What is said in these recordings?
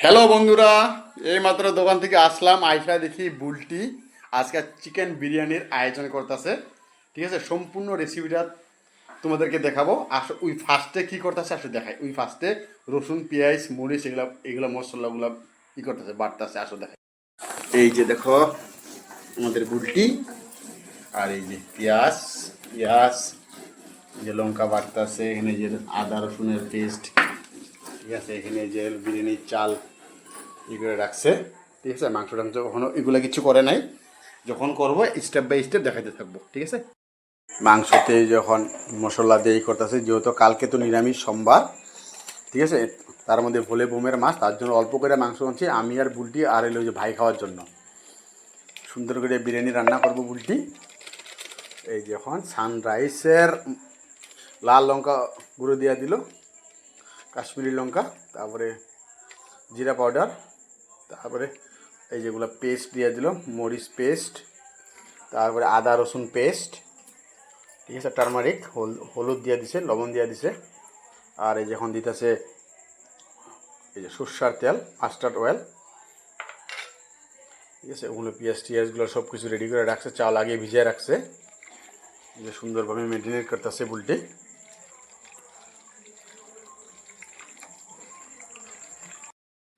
Hello বন্ধুরা, এইমাত্র দোকান থেকে আসলাম, আইসা দেখি বুলটি আজকে চিকেন বিরিয়ানির আয়োজন করতেছে। ঠিক আছে, সম্পূর্ণ রেসিপিটা তোমাদেরকে দেখাবো। আসো ওই ফার্স্টে কী করতেছে আসো দেখাই। ওই ফার্স্টে রসুন পেঁয়াজ মরিচ এগুলা এগুলো মশলাগুলো কী করতেছে বাটতেছে, আসো দেখাই। এই যে দেখো আমাদের বুলটি, আর এই যে পেঁয়াজ পেঁয়াজ যে লঙ্কা বাটতেছে, এখানে যে আদা রসুনের পেস্ট, ঠিক আছে, এখানে যে বিরিয়ানির চাল এগুলো রাখছে। ঠিক আছে, মাংস টাংস কখনো এগুলো কিছু করে নাই, যখন করবো স্টেপ বাই স্টেপ দেখাতে থাকবো। ঠিক আছে, মাংসতে যখন মশলা দিয়ে করতেছে, যেহেতু কালকে তো নিরামিষ সোমবার, ঠিক আছে, তার মধ্যে ভোলে বোমের মাছ, তার জন্য অল্প করে মাংস আনছি আমি আর বুলটি, আর এলো যে ভাই খাওয়ার জন্য সুন্দর করে বিরিয়ানি রান্না করবো বুলটি। এই যখন সানরাইসের লাল লঙ্কা গুঁড়ো দিয়ে দিল, কাশ্মীরি লঙ্কা, তারপরে জিরা পাউডার, তারপরে এই যেগুলো পেস্ট দিয়ে দিল, মরিচ পেস্ট, তারপরে আদা রসুন পেস্ট, ঠিক আছে, টারমারিক, হলুদ দিয়ে দিছে, লবণ দিয়ে দিছে, আর এই যখন দিতেছে এই যে সর্ষার তেল, মাস্টার্ড অয়েল, ঠিক আছে, ওগুলো পেঁয়াজ টিয়াজগুলো সব কিছু রেডি করে রাখছে, চাল আগে ভিজিয়ে রাখছে, যে সুন্দরভাবে মেরিনেট করতেছে বুলটি।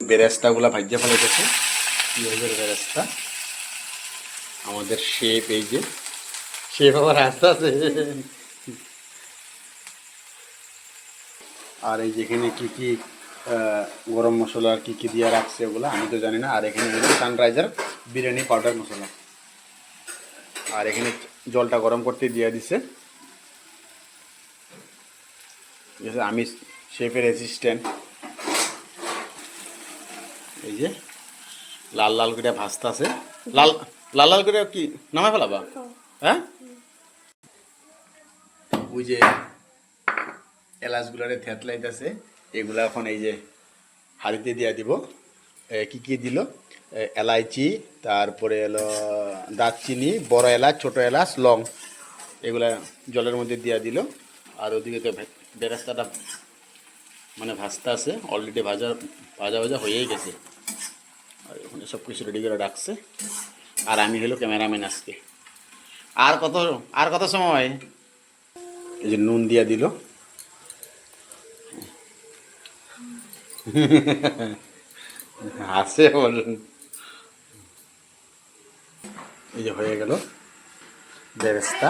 বেরেস্তাগুলো ভাজ্যা ফেলাইতেছে, পেঁয়াজের বেরেস্তা। আমাদের শেপ, এই যে শেপ আবার আস্তে আছে। আর এই যেখানে কী কী গরম মশলা আর কী কী দিয়ে রাখছে ওগুলো আমি তো জানি না। আর এখানে সানরাইজার বিরিয়ানি পাউডার মশলা, আর এখানে জলটা গরম করতে দিয়ে দিছে। ঠিক আছে, আমি শেফের অ্যাসিস্ট্যান্ট। এই যে লাল লাল করে ভাজতে আছে, লাল লাল লাল করে কি নামায় ফেলাবা? হ্যাঁ, ওই যে এলাচগুলারে থেতলাইতেছে, এগুলো এখন এই যে হাঁড়িতে দিয়ে দিব। কী কী দিল, এলাইচি, তারপরে এলো দারচিনি, বড় এলাচ, ছোটো এলাচ, লং, এগুলা জলের মধ্যে দিয়ে দিল। আর ওদিকে তো বেরেস্তাটা মানে ভাজতে আছে, অলরেডি ভাজা ভাজা ভাজা হয়েই গেছে, আর ওখানে সব কিছু রেডি করে রাখছে। আর আমি হলো ক্যামেরাম্যান আজকে। আর কত সময়, এই যে নুন দিয়ে দিল। হাসে বল। এই যে হয়ে গেল বেরেস্তা,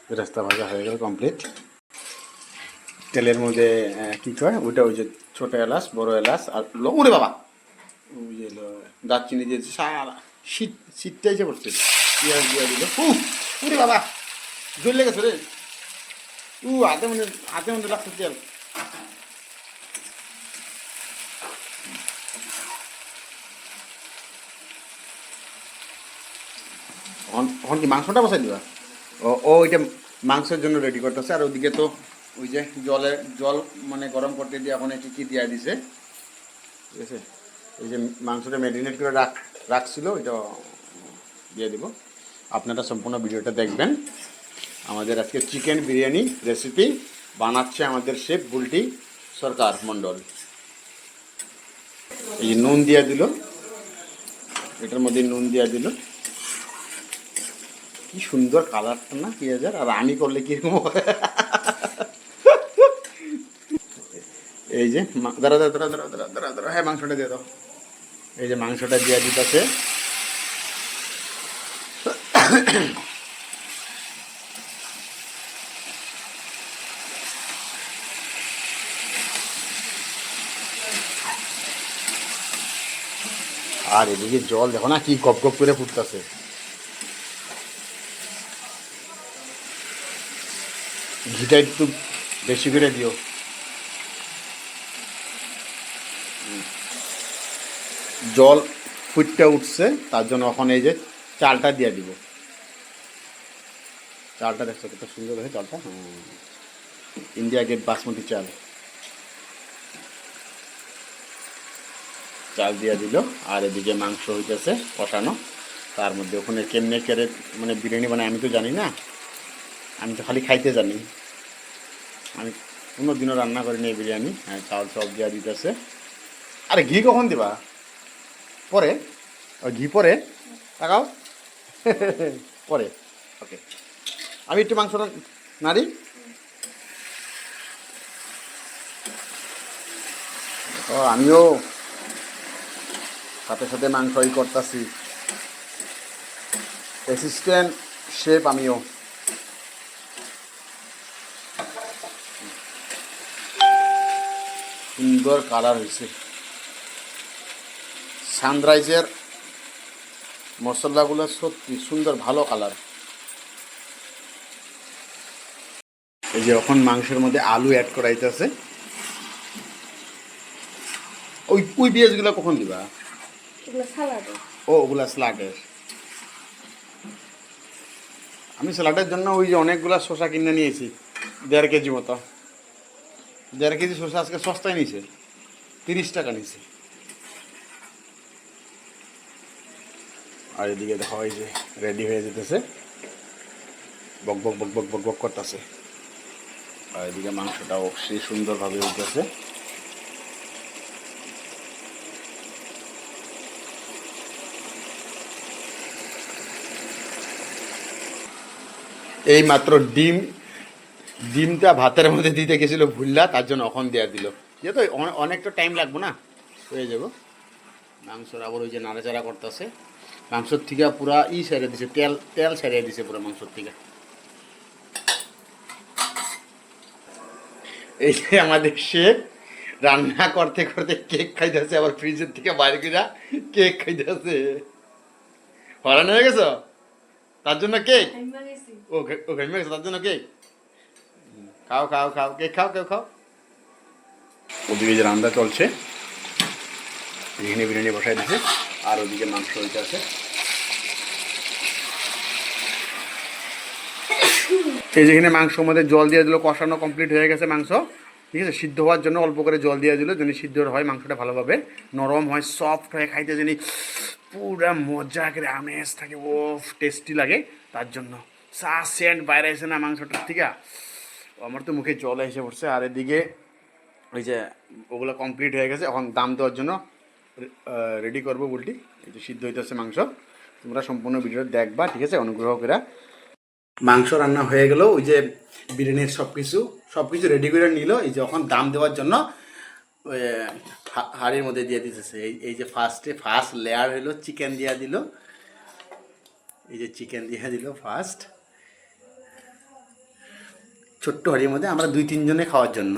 বেরেস্তা ভাজা হয়ে গেল কমপ্লিট। তেলের মধ্যে কী কয় ওইটা, ওই যে ছোটো এলাচ, বড় এলাচ, আর ওরে বাবা, ওই যে দারচিনি দিয়েছে, সারা শীতটা এসে পড়ছে, পেঁয়াজ দিয়ে দিল। ওরে বাবা, জ্বলে গেছে রে, হাতে মধ্যে লাগছে তেল। এখন কি মাংসটা বসাই দিবা? ও ওইটা মাংসের জন্য রেডি করতেছে। আর ওদিকে তো ওই যে জল মানে গরম করতে দিয়ে এখন কী কী দিয়ে দিছে। ঠিক আছে, এই যে মাংসটা ম্যারিনেট করে রাখছিল ওইটা দিয়ে দিব। আপনারা সম্পূর্ণ ভিডিওটা দেখবেন। আমাদের আজকে চিকেন বিরিয়ানি রেসিপি বানাচ্ছে আমাদের শেফ বুলটি সরকার মণ্ডল। এই নুন দিয়ে দিল, এটার মধ্যে নুন দিয়ে দিল। কি সুন্দর কালারটা না পেঁয়াজের, আর আমি করলে কিরকম। এই যে দাঁড়া দাঁড়া দাঁড়া দাঁড়া দাঁড়া দাঁড়া দাঁড়া, হ্যাঁ মাংসটা দিয়ে দাও। এই যে মাংসটা দিয়ে দিতেছে। আর এদিকে জল দেখো না কি গপ গপ করে ফুটতেছে। ঘিটা একটু বেশি করে দিও। জল ফুটতে উঠছে, তার জন্য এখন এই যে চালটা দিয়ে দিব। চালটা দেখছো কত সুন্দর হয়েছে চালটা, ইন্ডিয়া গেট বাসমতি চাল। চাল দিয়ে দিল, আর এদিকে মাংস হইতেছে কষানো। তার মধ্যে ওখানে কেমনে কেড়ে মানে বিরিয়ানি বানায় আমি তো জানি না, আমি তো খালি খাইতে জানি। আমি অন্য দিনও রান্না করি নি বিরিয়ানি। হ্যাঁ, চাউল সব দিয়া দিতেছে। আরে ঘি কখন দিবা? পরে? ঘি পরে তাকাও। পরে। ওকে, আমি একটু মাংসটা নাড়ি। ও আমিও সাথে সাথে মাংসই করতেছি, অ্যাসিস্ট্যান্ট শেফ আমিও। সুন্দর কালার হয়েছে। সানরাইজের মশলাগুলো সত্যি সুন্দর, ভালো কালার। এই যে এখন মাংসের মধ্যে আলু অ্যাড করাইতেছে। ওই ওই পেঁয়াজগুলো কখন দিবা? ও ওগুলা স্যালাডের। আমি স্যালাডের জন্য ওই যে অনেকগুলা শসা কিনে নিয়েছি, 1.5 কেজি মতো। 1.5 কেজি শসা আজকে সস্তায় নিয়েছে, 30 টাকা নিয়েছে। আর এদিকে দেখা হয় যে রেডি হয়ে যেতেছে, বক বক বক বক বক বক করতেছে। আর এদিকে মাংসটাও সে সুন্দরভাবে উঠতেছে। এই মাত্র ডিমটা ভাতের মধ্যে দিতে গেছিলো ভুললা, তার জন্য এখন দেওয়া দিল। যেহেতু অনেকটা টাইম লাগবে না, হয়ে যাব। মাংসর আবার ওই যে নাড়াচাড়া করতেছে। মাংসর থেকে পুরা ছেড়ে দিছে, তেল তেল ছেড়ে দিছে পুরো মাংসর থেকে। এই যে আমাদের শেফ রান্না করতে করতে কেক খাইতেছে, আবার ফ্রিজের থেকে বাইরে করে কেক খাইতেছে। হরান হয়ে গেছ তার জন্য কেক? ও ঘেমে গেছে তার জন্য কেক। খাও খাও খাও, কেক খাও, কেউ খাও। ওদিকে যে রান্না চলছে, এখানে বিরিয়ানি বসাই দিচ্ছে, আর ওদিকে মাংস হইতে আছে। এই যেখানে মাংস মধ্যে জল দিয়ে দিল, কষানো কমপ্লিট হয়ে গেছে মাংস। ঠিক আছে, সিদ্ধ হওয়ার জন্য অল্প করে জল দিয়ে দিল, যেন সিদ্ধ হয় মাংসটা ভালোভাবে, নরম হয়, সফট হয়, খাইতে যেন পুরা মজা করে আমেজ থাকে, ও টেস্টি লাগে। তার জন্য সেন্ট বাইরে আসে না মাংসটার থেকে, আমার তো মুখে জল এসে পড়ছে। আর এদিকে ওই যে ওগুলো কমপ্লিট হয়ে গেছে, এখন দাম দেওয়ার জন্য রেডি করবো বলটি। এই যে সিদ্ধ হইতেছে মাংস, তোমরা সম্পূর্ণ ভিডিওটা দেখবা, ঠিক আছে, অনুগ্রহ করে। মাংস রান্না হয়ে গেল, ওই যে বিরিয়ানির সব কিছু রেডি করে নিল। এই যে এখন দাম দেওয়ার জন্য ওই হাঁড়ির মধ্যে দিয়ে দিতেছে। এই যে ফার্স্ট লেয়ার হলো চিকেন দিয়া দিল। এই যে চিকেন দিয়ে দিল ফার্স্ট, ছোট্ট হাঁড়ির মধ্যে। আমরা 2-3 জনে খাওয়ার জন্য,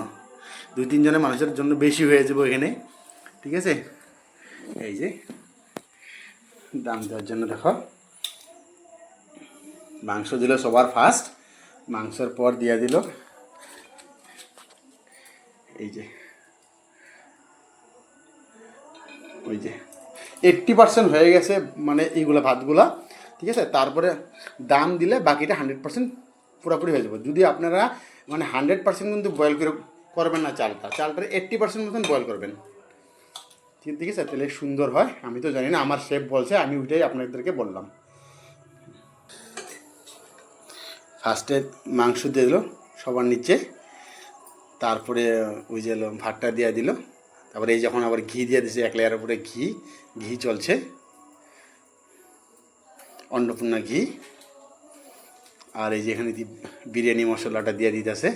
2-3 জনের মানুষের জন্য বেশি হয়ে যাবো এখানে, ঠিক আছে। এই যে দাম দেওয়ার জন্য দেখো, মাংস দিল সবার ফার্স্ট, মাংসের পর দিয়ে দিল এই যে ওই যে 80% হয়ে গেছে মানে এইগুলো ভাতগুলা, ঠিক আছে। তারপরে দাম দিলে বাকিটা 100% পুরোপুরি হয়ে যাবে। যদি আপনারা মানে 100% কিন্তু বয়েল করবেন না, চালটার 80% মতন বয়েল করবেন, ঠিক আছে, তাহলে সুন্দর হয়। আমি তো জানি না, আমার শেফ বলছে, আমি ওইটাই আপনাদেরকে বললাম। ফার্স্টে মাংস দিয়ে দিল সবার নিচে, তারপরে ওই যে ভাতটা দিয়ে দিল, তারপরে এই যখন আবার ঘি দিয়ে দিছে, 1 লেয়ারের উপরে ঘি চলছে, অন্নপূর্ণা ঘি। আর এই যে এখানে বিরিয়ানি মশলাটা দিয়ে দিতেছে,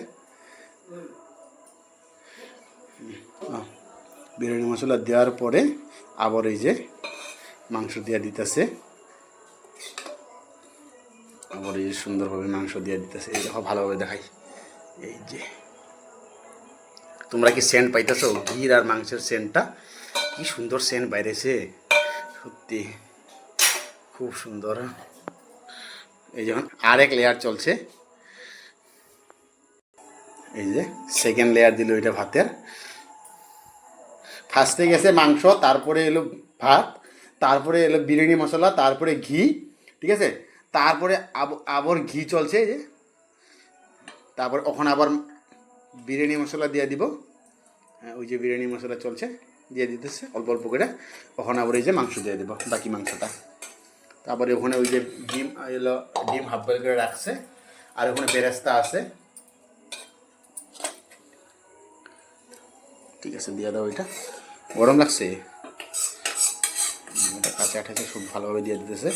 বিরিয়ানি মশলা দেওয়ার পরে আবার এই যে মাংস দিয়ে দিতেছে, আবার এই যে সুন্দরভাবে মাংস দিয়ে দিতেছে। এই দেখো ভালোভাবে দেখাই, এই যে তোমরা কি সেন্ট পাইতেছো? ঘির আর মাংসের সেন্টটা কি সুন্দর সেন্ট বাইরেছে, সত্যি খুব সুন্দর। এই যখন আরেক লেয়ার চলছে, এই যে সেকেন্ড লেয়ার দিল এটা ভাতের। ফার্স্টে গেছে মাংস, তারপরে এলো ভাত, তারপরে এলো বিরিয়ানি মশলা, তারপরে ঘি, ঠিক আছে। তারপরে আবার ঘি চলছে, এই যে তারপর ওখানে আবার বিরিয়ানি মশলা দিয়ে দিব। হ্যাঁ, ওই যে বিরিয়ানি মশলা চলছে, দিয়ে দিতেছে অল্প অল্প করে। ওখানে আবার এই যে মাংস দিয়ে দেবো, বাকি মাংসটা। তারপরে ওখানে ওই যে ডিম হাফ বয়েল করে রাখছে, আর ওখানে বেরেস্তা আছে, ঠিক আছে, দিয়ে দাও। ওইটা গরম লাগছে, এটা কাঁচা ঠাচা খুব ভালোভাবে দিয়ে দিতেছে।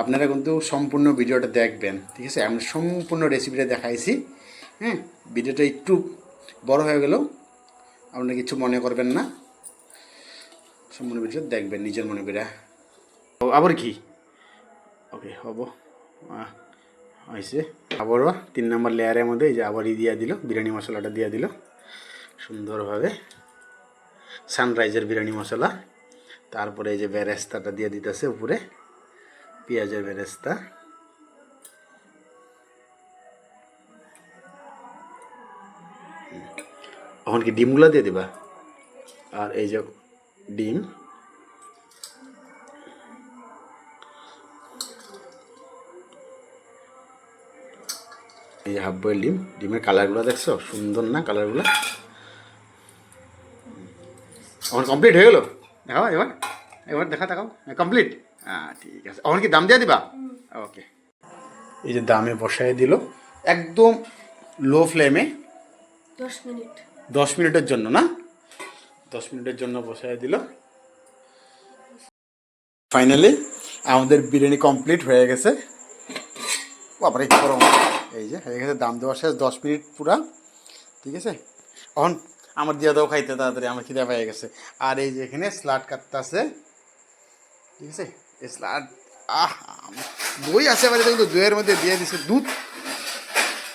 আপনারা কিন্তু সম্পূর্ণ ভিডিওটা দেখবেন, ঠিক আছে? আমি সম্পূর্ণ রেসিপিটা দেখাইছি। হ্যাঁ, ভিডিওটা একটু বড় হয়ে গেল, আপনারা কিছু মনে করবেন না, সম্পূর্ণ ভিডিও দেখবেন নিজের মনে করে। আবার কি ওকে হব হয়েছে। আবারও 3 নম্বর লেয়ারের মধ্যে এই যে আবারই দিয়ে দিল, বিরিয়ানি মশলাটা দিয়ে দিল সুন্দরভাবে, সানরাইজের বিরিয়ানি মশলা। তারপরে এই যে বেরেস্তাটা দিয়ে দিতেছে উপরে, পেঁয়াজের বেরেস্তা। এখন কি ডিমগুলো দিয়ে দিবা, আর এই যে ডিম, এই যে হাফ বয়েল ডিম। ডিমের কালারগুলো দেখছো সুন্দর না কালারগুলো? এখন কমপ্লিট হয়ে গেলো, দেখাও এবার, এবার দেখা দেখাও কমপ্লিট। হ্যাঁ ঠিক আছে, এখন কি দাম দিয়ে দিবা? ওকে, এই যে দামে বসায় দিল একদম লো ফ্লেমে 10 মিনিটের জন্য, না 10 মিনিটের জন্য বসায় দিল। ফাইনালি আমাদের বিরিয়ানি কমপ্লিট হয়ে গেছে। বাবারে গরম, এই যে হয়ে গেছে, দাম দেওয়া শেষ, 10 মিনিট পুরা, ঠিক আছে? এখন আমার দিয়ে দাও খাইতে তাড়াতাড়ি, আমার খিদে পেয়ে গেছে। আর এই যে এখানে স্লাড কাটতে আছে, ঠিক আছে? এই স্লাড, দই আছে বাড়িতে, কিন্তু দইয়ের মধ্যে দিয়ে দিছে দুধ,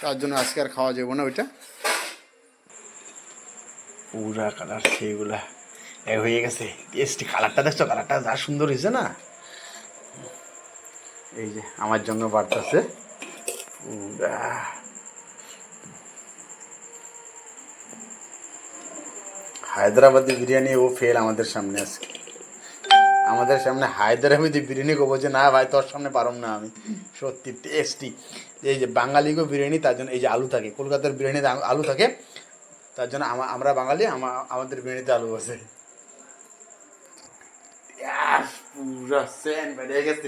তার জন্য আজকে আর খাওয়া যাবে না ওইটা। পুরা কালার সেইগুলা হয়ে গেছে, টেস্টি। কালারটা দেখছো, কালারটা যা সুন্দর হয়েছে না। এই যে আমার জন্য বাড়তেছে পুরা। হায়দ্রাবাদি বিরিয়ানি ও ফেল আমাদের সামনে আছে, আমাদের সামনে হায়দ্রাবাদি বিরিয়ানি কব যে না ভাই তোর সামনে পারম না আমি, সত্যি টেস্টি। এই যে বাঙালিগো বিরিয়ানি, তার জন্য এই যে আলু থাকে, কলকাতার বিরিয়ানিতে আলু থাকে, তার জন্য আমরা বাঙালি, আমাদের বিরিয়ানিতে আলু আছে। পুরা সেন বেড়ে গেছে,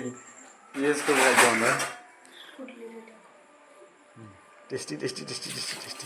tasty tasty tasty tasty tasty.